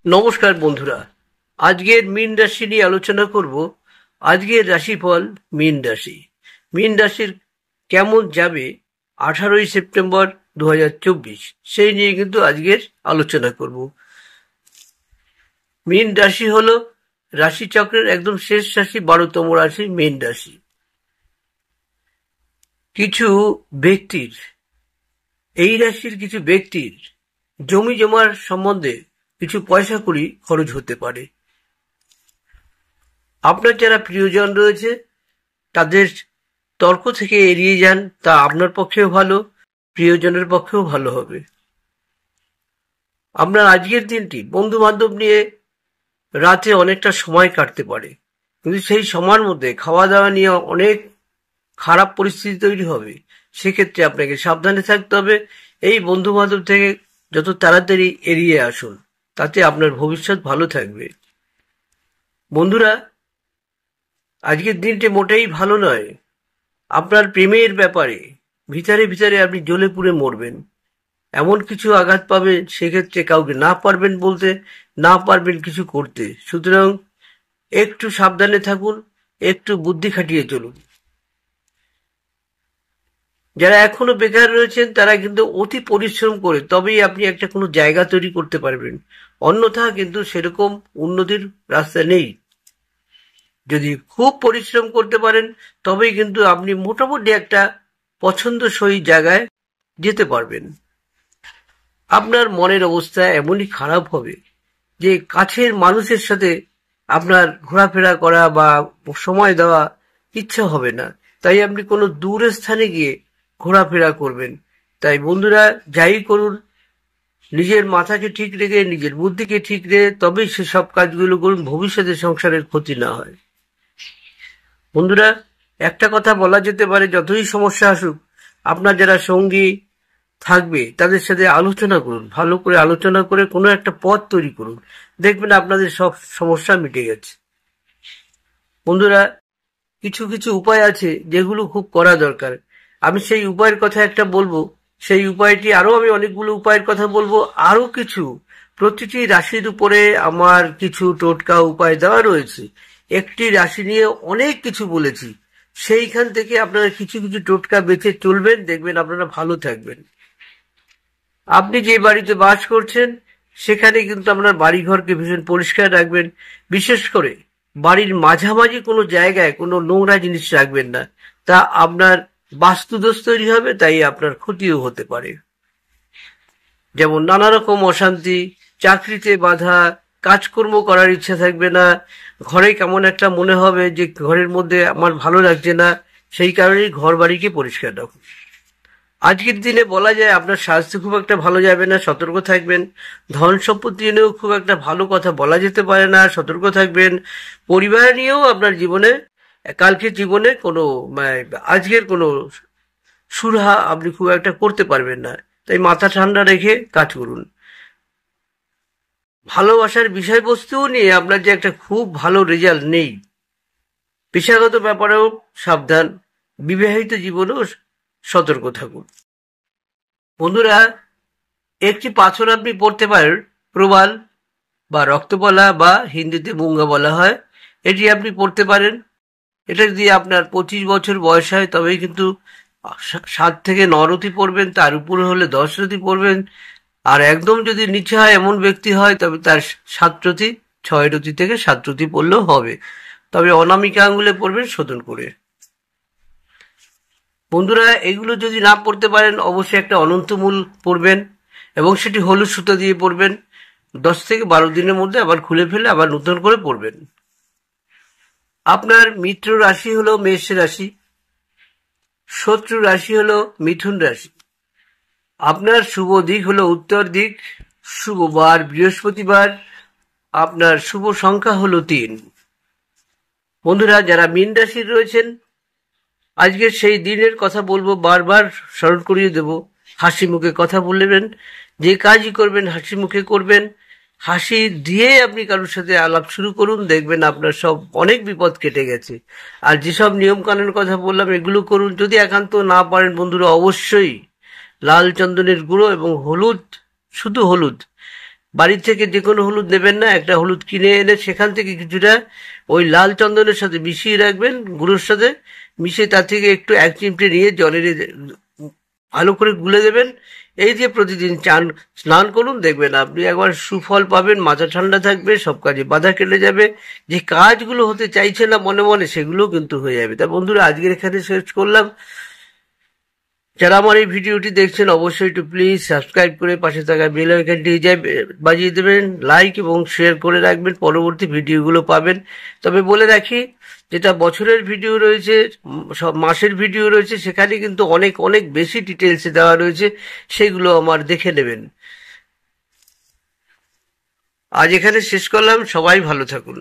নমস্কার বন্ধুরা, আজকের মীন রাশি নিয়ে আলোচনা করব। আজকের রাশিফল মীন রাশি। মীন রাশির কেমন যাবে 18ই সেপ্টেম্বর 2024 সেই নিয়ে কিন্তু আজকের আলোচনা করব। মীন রাশি হলো রাশিচক্রের একদম শেষ রাশি, 12তম রাশি মীন রাশি। কিছু ব্যক্তির, এই রাশির কিছু ব্যক্তির জমি জমার সম্বন্ধে কিছু পয়সা কড়ি খরচ হতে পারে। আপনার যারা প্রিয়জন রয়েছে তাদের তর্ক থেকে এড়িয়ে যান, তা আপনার পক্ষেও ভালো, প্রিয়জনের পক্ষেও ভালো হবে। আপনার আজকের দিনটি বন্ধু বান্ধব নিয়ে রাতে অনেকটা সময় কাটতে পারে, কিন্তু সেই সময়ের মধ্যে খাওয়া দাওয়া নিয়ে অনেক খারাপ পরিস্থিতি তৈরি হবে। সেক্ষেত্রে আপনাকে সাবধানে থাকতে হবে। এই বন্ধু বান্ধব থেকে যত তাড়াতাড়ি এড়িয়ে আসুন, তাতে আপনার ভবিষ্যৎ ভালো থাকবে। বন্ধুরা, আজকের দিনটি মোটেই ভালো নয়। আপনার প্রেমের ব্যাপারে ভিতরে ভিতরে আপনি জ্বলে পুড়ে মরবেন, এমন কিছু আঘাত পাবেন। সেক্ষেত্রে কাউকে না পারবেন বলতে, না পারবেন কিছু করতে। সুতরাং একটু সাবধানে থাকুন, একটু বুদ্ধি খাটিয়ে চলুন। যারা এখনো বেকার রয়েছেন তারা কিন্তু অতি পরিশ্রম করে তবেই আপনি একটা কোনো জায়গা তৈরি করতে পারবেন, অন্যথা কিন্তু সেরকম উন্নতির রাস্তা নেই। যদি খুব পরিশ্রম করতে পারেন তবেই কিন্তু আপনি মোটামুটি একটা পছন্দসই জায়গায় যেতে পারবেন। আপনার মনের অবস্থা এমনই খারাপ হবে যে কাছের মানুষের সাথে আপনার ঘোরাফেরা করা বা সময় দেওয়া ইচ্ছা হবে না। তাই আপনি কোনো দূরের স্থানে গিয়ে ঘোরাফেরা করবেন। তাই বন্ধুরা, যাই করুন, নিজের মাথাকে ঠিক রেখে, নিজের বুদ্ধিকে ঠিক রেখে তবেই সেসব কাজগুলো করুন, ভবিষ্যতে সংসারের ক্ষতি না হয়। বন্ধুরা, একটা কথা বলা যেতে পারে, যতই সমস্যা আসুক আপনার যারা সঙ্গী থাকবে তাদের সাথে আলোচনা করুন, ভালো করে আলোচনা করে কোনো একটা পথ তৈরি করুন, দেখবেন আপনাদের সব সমস্যা মিটে গেছে। বন্ধুরা, কিছু কিছু উপায় আছে যেগুলো খুব করা দরকার। আমি সেই উপায়ের কথা একটা বলবো, সেই উপায়টি আরো আমি অনেকগুলো উপায়ের কথা বলবো, আরো কিছু প্রতিটি রাশির উপরে আমার কিছু টোটকা উপায় দেওয়া রয়েছে। একটি রাশি নিয়ে অনেক কিছু বলেছি, সেইখান থেকে আপনারা কিছু কিছু টোটকা বেছে চলবেন, দেখবেন আপনারা ভালো থাকবেন। আপনি যে বাড়িতে বাস করছেন সেখানে কিন্তু আপনার বাড়িঘরকে ভীষণ পরিষ্কার রাখবেন। বিশেষ করে বাড়ির মাঝামাঝি কোনো জায়গায় কোনো নোংরা জিনিস রাখবেন না, তা আপনার বাস্তুদোষ তৈরি হবে, তাই আপনার ক্ষতিও হতে পারে। যেমন নানা রকম অশান্তি, চাকরিতে বাধা, কাজকর্ম করার ইচ্ছা থাকবে না, ঘরে কেমন একটা মনে হবে যে ঘরের মধ্যে আমার ভালো লাগছে না। সেই কারণেই ঘর বাড়িকে পরিষ্কার রাখুন। আজকের দিনে বলা যায় আপনার স্বাস্থ্য খুব একটা ভালো যাবে না, সতর্ক থাকবেন। ধন সম্পত্তি নিয়েও খুব একটা ভালো কথা বলা যেতে পারে না, সতর্ক থাকবেন। পরিবার নিয়েও আপনার জীবনে, কালকের জীবনে কোনো আজকের কোনো সুরাহা আপনি খুব একটা করতে পারবেন না, তাই মাথা ঠান্ডা রেখে কাজ করুন। ভালোবাসার বিষয়বস্তুও নিয়ে আপনার যে একটা খুব ভালো রেজাল্ট নেই। পেশাগত ব্যাপারেও সাবধান, বিবাহিত জীবনেও সতর্ক থাকুন। বন্ধুরা, একটি পাথর আপনি পড়তে পারেন, প্রবাল বা রক্তবলা বা হিন্দিতে মুঙ্গা বলা হয়। এটি আপনি পড়তে পারেন। এটা যদি আপনার 25 বছর বয়স হয় তবেই কিন্তু 7 থেকে 9 রতি পড়বেন, তার উপরে হলে 10 রতি পড়বেন। আর একদম যদি নিচে হয়, এমন ব্যক্তি হয়, তবে তার 7 রতি, 6 রতি থেকে 7 রতি পড়লেও হবে। তবে অনামিকা আঙ্গুলে পড়বেন শোধন করে। বন্ধুরা, এগুলো যদি না পড়তে পারেন অবশ্যই একটা অনন্তমূল পড়বেন, এবং সেটি হলুদ সুতো দিয়ে পড়বেন। 10 থেকে 12 দিনের মধ্যে আবার খুলে ফেলে আবার নতুন করে পড়বেন। আপনার মিত্র রাশি হলো মেষ রাশি, শত্রু রাশি হলো মিথুন রাশি। আপনার শুভ দিক হলো উত্তর দিক, শুভ বার বৃহস্পতিবার, আপনার শুভ সংখ্যা হলো 3। বন্ধুরা, যারা মীন রাশির রয়েছেন, আজকের সেই দিনের কথা বলবো, বারবার স্মরণ করিয়ে দেব। হাসি মুখে কথা বলবেন, যে কাজই করবেন হাসি মুখে করবেন। হাসি দিয়ে আপনি কারোর সাথে আলাপ শুরু করুন, দেখবেন আপনার সব অনেক বিপদ কেটে গেছে। আর যেসব নিয়ম কানুনের কথা বললাম এগুলো করুন। যদি একান্ত না পারেন বন্ধুরা, অবশ্যই লাল চন্দনের গুঁড়ো এবং হলুদ, শুধু হলুদ বাড়ির থেকে যে কোনো হলুদ নেবেন না, একটা হলুদ কিনে এনে সেখান থেকে কিছুটা ওই লাল চন্দনের সাথে মিশিয়ে রাখবেন, গুঁড়োর সাথে মিশিয়ে তার থেকে একটু 1 চিমটে নিয়ে জলের ভালো করে গুলে দেবেন। এই দিয়ে প্রতিদিন স্নান করুন, দেখবেন আপনি একবার সুফল পাবেন, মাথা ঠান্ডা থাকবে, সব কাজে বাধা কেটে যাবে, যে কাজগুলো হতে চাইছে না মনে মনে সেগুলো কিন্তু হয়ে যাবে। তা বন্ধুরা, আজকের এখানে শেষ করলাম। যারা আমার এই ভিডিওটি দেখছেন অবশ্যই একটু প্লিজ সাবস্ক্রাইব করে পাশে থাকা বেল আইকনটি বাজিয়ে দেবেন, লাইক এবং শেয়ার করে রাখবেন, পরবর্তী ভিডিওগুলো পাবেন। তবে বলে রাখি, যেটা বছরের ভিডিও রয়েছে, সব মাসের ভিডিও রয়েছে, সেখানে কিন্তু অনেক অনেক বেশি ডিটেলসে দেওয়া রয়েছে, সেগুলো আমার দেখে নেবেন। আজ এখানে শেষ করলাম, সবাই ভালো থাকুন।